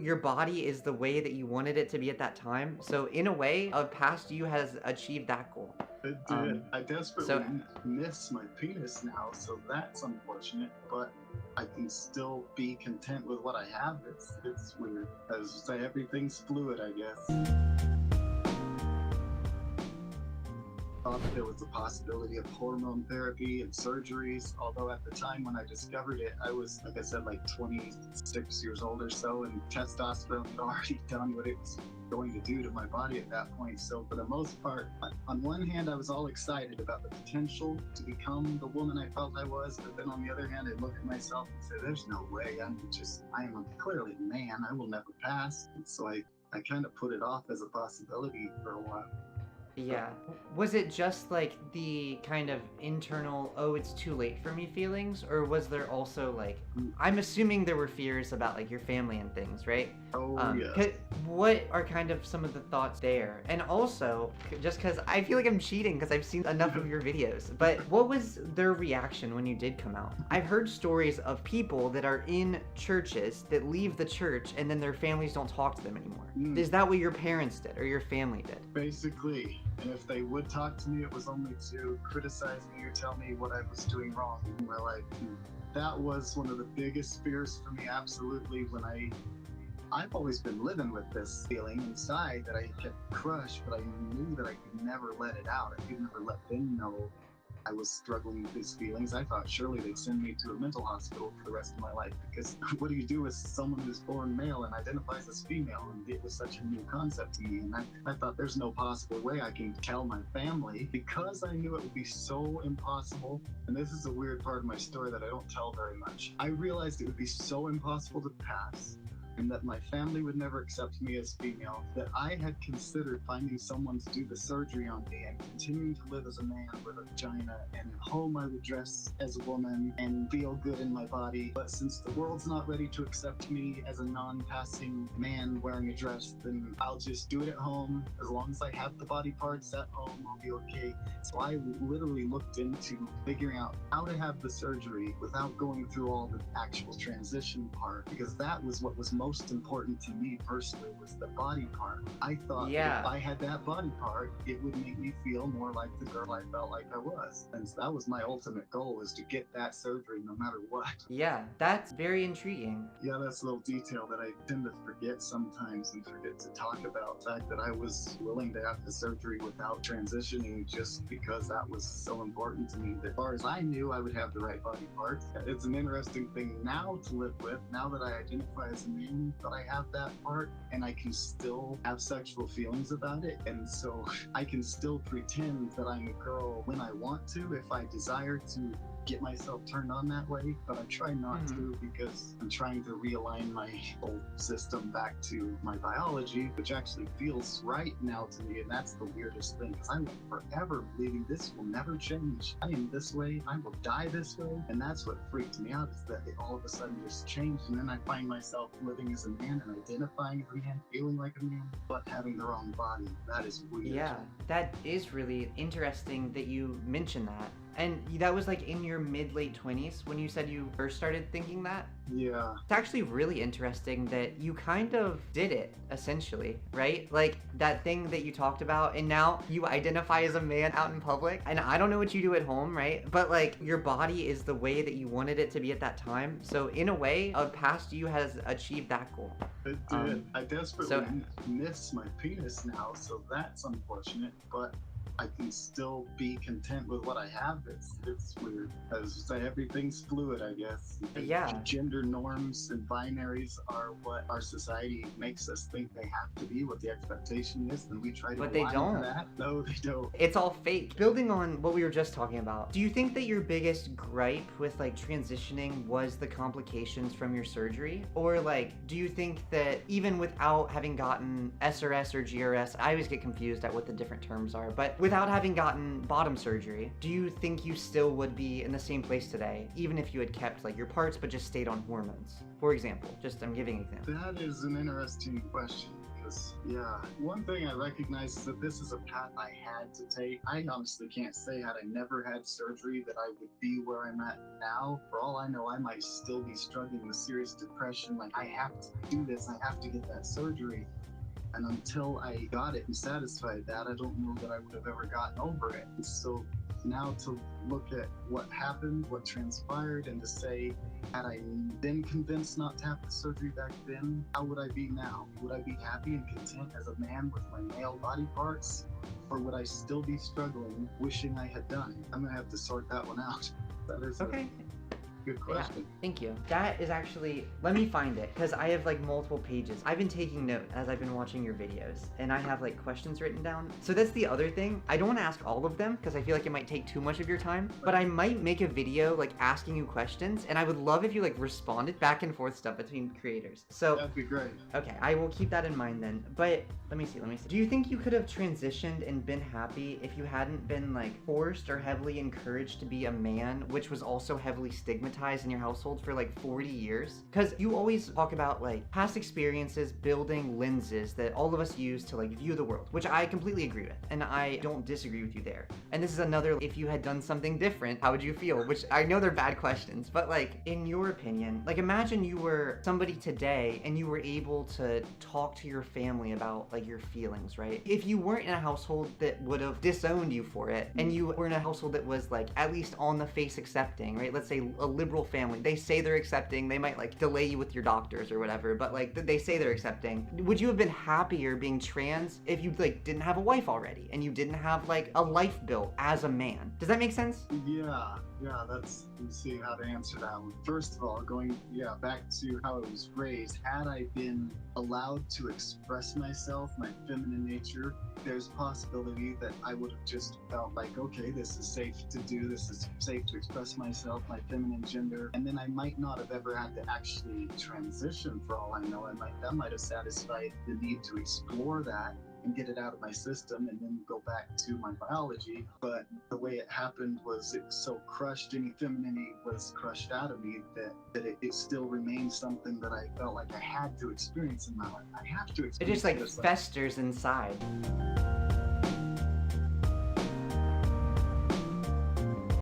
Your body is the way that you wanted it to be at that time. So in a way, a past you has achieved that goal. It did. I desperately So miss my penis now, so that's unfortunate, but I can still be content with what I have. It's weird. As you say, everything's fluid, I guess. Thought that there was a possibility of hormone therapy and surgeries, although at the time when I discovered it, I was, like I said, like 26 years old or so, and testosterone had already done what it was going to do to my body at that point. So for the most part, on one hand, I was all excited about the potential to become the woman I felt I was, but then on the other hand, I look at myself and say, there's no way. I am clearly a man. I will never pass. And so I kind of put it off as a possibility for a while. yeah. Was it just like the kind of internal, oh, it's too late for me feelings? Or was there also like, I'm assuming there were fears about like your family and things, right? Oh, yeah. What are kind of some of the thoughts there? And also, just because I feel like I'm cheating because I've seen enough of your videos, but what was their reaction when you did come out? I've heard stories of people that are in churches that leave the church and then their families don't talk to them anymore. Is that what your parents did or your family did? Basically. And if they would talk to me, it was only to criticize me or tell me what I was doing wrong in my life. And that was one of the biggest fears for me, absolutely, when I've always been living with this feeling inside that I kept crushed, but I knew that I could never let it out. I could never let them know I was struggling with these feelings. I thought surely they'd send me to a mental hospital for the rest of my life, because what do you do with someone who's born male and identifies as female? And it was such a new concept to me. And I thought there's no possible way I can tell my family, because I knew it would be so impossible. And this is a weird part of my story that I don't tell very much. I realized it would be so impossible to pass, and that my family would never accept me as female, that I had considered finding someone to do the surgery on me and continuing to live as a man with a vagina, and at home I would dress as a woman and feel good in my body. But since the world's not ready to accept me as a non-passing man wearing a dress, then I'll just do it at home. As long as I have the body parts at home, I'll be okay. So I literally looked into figuring out how to have the surgery without going through all the actual transition part, because that was what was most important to me personally, was the body part. I thought if I had that body part, it would make me feel more like the girl I felt like I was. And so that was my ultimate goal, was to get that surgery no matter what. Yeah, that's very intriguing. Yeah, that's a little detail that I tend to forget sometimes and forget to talk about. The fact that I was willing to have the surgery without transitioning just because that was so important to me. As far as I knew, I would have the right body parts. It's an interesting thing now to live with, now that I identify as a man, that I have that part and I can still have sexual feelings about it. And so I can still pretend that I'm a girl when I want to, if I desire to get myself turned on that way, but I try not to, because I'm trying to realign my whole system back to my biology, which actually feels right now to me. And that's the weirdest thing, because I went forever believing this will never change. I am this way, I will die this way. And that's what freaked me out, is that it all of a sudden just changed. And then I find myself living as a man and identifying as a man, feeling like a man, but having the wrong body. That is weird. Yeah, that is really interesting that you mentioned that. And that was like in your mid-late 20s when you said you first started thinking that? Yeah. It's actually really interesting that you kind of did it, essentially, right? Like that thing that you talked about, and now you identify as a man out in public. And I don't know what you do at home, right? But like your body is the way that you wanted it to be at that time. So in a way, a past you has achieved that goal. It did. I desperately miss my penis now, so that's unfortunate, but I can still be content with what I have. It's weird. As you say, everything's fluid, I guess. Yeah. Gender norms and binaries are what our society makes us think they have to be, what the expectation is, and we try to But they don't. that. No, they don't. It's all fake. Building on what we were just talking about, do you think that your biggest gripe with like transitioning was the complications from your surgery? Or like, do you think that even without having gotten SRS or GRS, I always get confused at what the different terms are, but without having gotten bottom surgery, do you think you still would be in the same place today, even if you had kept like your parts but just stayed on hormones? For example, I'm giving an example. That is an interesting question, was. Yeah. One thing I recognize is that this is a path I had to take. I honestly can't say had I never had surgery that I would be where I'm at now. For all I know, I might still be struggling with serious depression. Like, I have to do this. I have to get that surgery. And until I got it and satisfied that, I don't know that I would have ever gotten over it. And so now to look at what happened, what transpired, and to say, had I been convinced not to have the surgery back then, how would I be now? Would I be happy and content as a man with my male body parts? Or would I still be struggling, wishing I had done it? I'm gonna have to sort that one out. That is Okay. Good question. Yeah, thank you. That is actually, let me find it, because I have like multiple pages. I've been taking note as I've been watching your videos, and I have like questions written down. So that's the other thing. I don't want to ask all of them, because I feel like it might take too much of your time, but I might make a video like asking you questions, and I would love if you like responded back and forth stuff between creators. So That'd be great. okay, I will keep that in mind then. But let me see. Do you think you could have transitioned and been happy if you hadn't been like forced or heavily encouraged to be a man, which was also heavily stigmatized in your household for like 40 years? Because you always talk about like past experiences building lenses that all of us use to like view the world, which I completely agree with, and I don't disagree with you there. And this is another, if you had done something different, how would you feel? Which I know they're bad questions, but like in your opinion, like imagine you were somebody today and you were able to talk to your family about like your feelings, right? If you weren't in a household that would have disowned you for it, and you were in a household that was like at least on the face accepting, right? Let's say a liberal family, they say they're accepting, they might like delay you with your doctors or whatever, but like they say they're accepting. Would you have been happier being trans if you like didn't have a wife already and you didn't have like a life built as a man? Does that make sense? Yeah, let's see how to answer that one. First of all, going back to how I was raised, had I been allowed to express myself, my feminine nature, there's a possibility that I would have just felt like, okay, this is safe to do, this is safe to express myself, my feminine gender, and then I might not have ever had to actually transition. For all I know, that might have satisfied the need to explore that and get it out of my system and then go back to my biology. But the way it happened was it was so crushed, any femininity was crushed out of me that it still remains something that I felt like I had to experience in my life. I have to experience It just like this, festers inside.